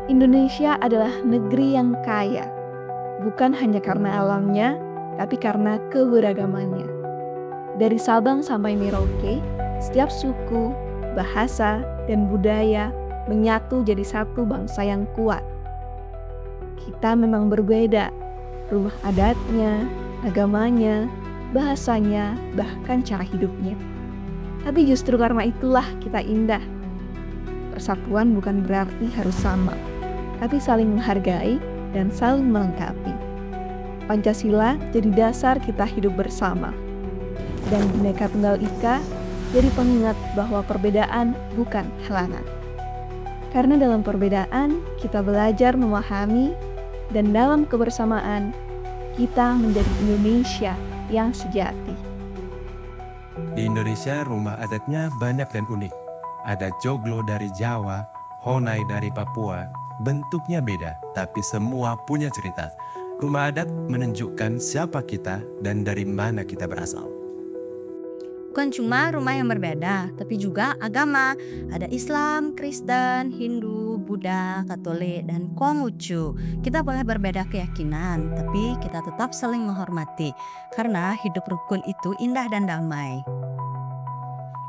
Indonesia adalah negeri yang kaya, bukan hanya karena alamnya, tapi karena keberagamannya. Dari Sabang sampai Merauke, setiap suku, bahasa, dan budaya menyatu jadi satu bangsa yang kuat. Kita memang berbeda, rumah adatnya, agamanya, bahasanya, bahkan cara hidupnya. Tapi justru karena itulah kita indah. Persatuan bukan berarti harus sama, tapi saling menghargai dan saling melengkapi. Pancasila jadi dasar kita hidup bersama. Dan Bhinneka Tunggal Ika jadi pengingat bahwa perbedaan bukan halangan. Karena dalam perbedaan kita belajar memahami, dan dalam kebersamaan kita menjadi Indonesia yang sejati. Di Indonesia rumah adatnya banyak dan unik. Ada joglo dari Jawa, honai dari Papua. Bentuknya beda, tapi semua punya cerita. Rumah adat menunjukkan siapa kita dan dari mana kita berasal. Bukan cuma rumah yang berbeda, tapi juga agama. Ada Islam, Kristen, Hindu, Buddha, Katolik, dan Konghucu. Kita boleh berbeda keyakinan, tapi kita tetap saling menghormati. Karena hidup rukun itu indah dan damai.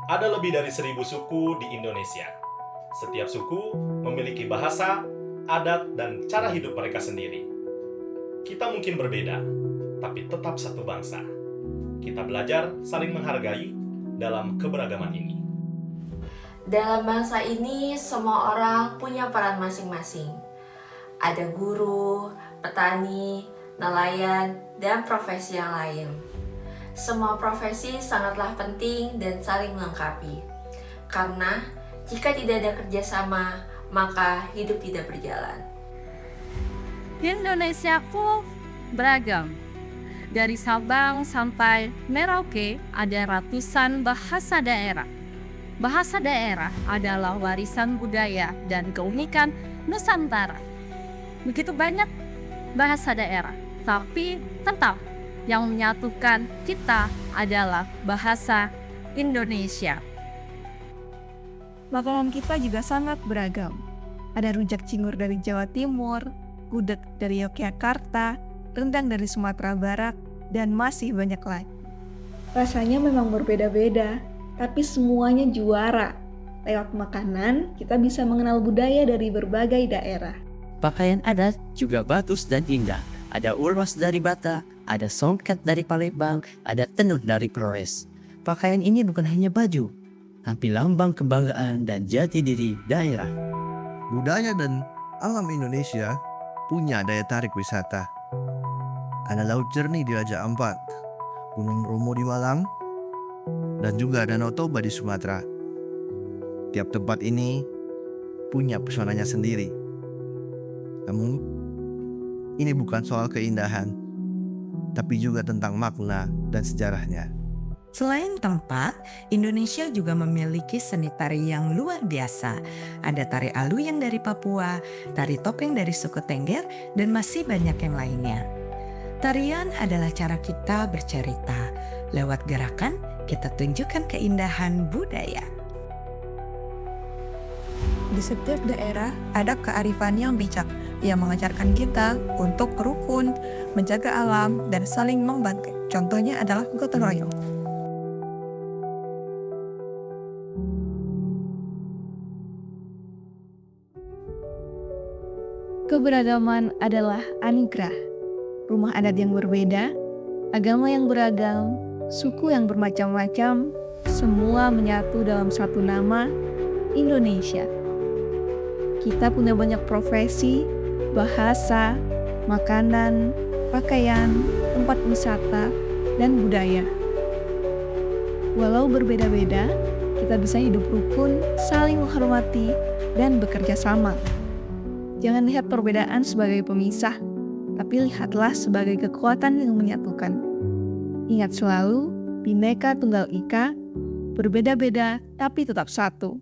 Ada lebih dari 1.000 suku di Indonesia. Setiap suku memiliki bahasa, adat, dan cara hidup mereka sendiri. Kita mungkin berbeda, tapi tetap satu bangsa. Kita belajar saling menghargai dalam keberagaman ini. Dalam bangsa ini, semua orang punya peran masing-masing. Ada guru, petani, nelayan, dan profesi yang lain. Semua profesi sangatlah penting dan saling melengkapi. Karena jika tidak ada kerjasama, maka hidup tidak berjalan. Indonesia full beragam. Dari Sabang sampai Merauke ada ratusan bahasa daerah. Bahasa daerah adalah warisan budaya dan keunikan Nusantara. Begitu banyak bahasa daerah, tapi tetap yang menyatukan kita adalah bahasa Indonesia. Makanan kita juga sangat beragam. Ada rujak cingur dari Jawa Timur, gudeg dari Yogyakarta, rendang dari Sumatera Barat, dan masih banyak lagi. Rasanya memang berbeda-beda, tapi semuanya juara. Lewat makanan, kita bisa mengenal budaya dari berbagai daerah. Pakaian adat juga bagus dan indah. Ada urwas dari Batak, ada songket dari Palembang, ada tenun dari Flores. Pakaian ini bukan hanya baju, tapi lambang kebanggaan dan jati diri daerah. Budaya dan alam Indonesia punya daya tarik wisata. Ada Laut Jernih di Raja Ampat, Gunung Bromo di Malang, dan juga Danau Toba di Sumatera. Tiap tempat ini punya pesonanya sendiri. Namun, ini bukan soal keindahan, tapi juga tentang makna dan sejarahnya. Selain tempat, Indonesia juga memiliki seni tari yang luar biasa. Ada tari Aluyang dari Papua, tari topeng dari suku Tengger, dan masih banyak yang lainnya. Tarian adalah cara kita bercerita. Lewat gerakan, kita tunjukkan keindahan budaya. Di setiap daerah ada kearifan yang bijak yang mengajarkan kita untuk rukun, menjaga alam, dan saling membantu. Contohnya adalah gotong royong. Keberagaman adalah anugerah. Rumah adat yang berbeda, agama yang beragam, suku yang bermacam-macam, semua menyatu dalam satu nama, Indonesia. Kita punya banyak profesi, bahasa, makanan, pakaian, tempat wisata, dan budaya. Walau berbeda-beda, kita bisa hidup rukun, saling menghormati, dan bekerja sama. Jangan lihat perbedaan sebagai pemisah, tapi lihatlah sebagai kekuatan yang menyatukan. Ingat selalu, Bhinneka Tunggal Ika, berbeda-beda tapi tetap satu.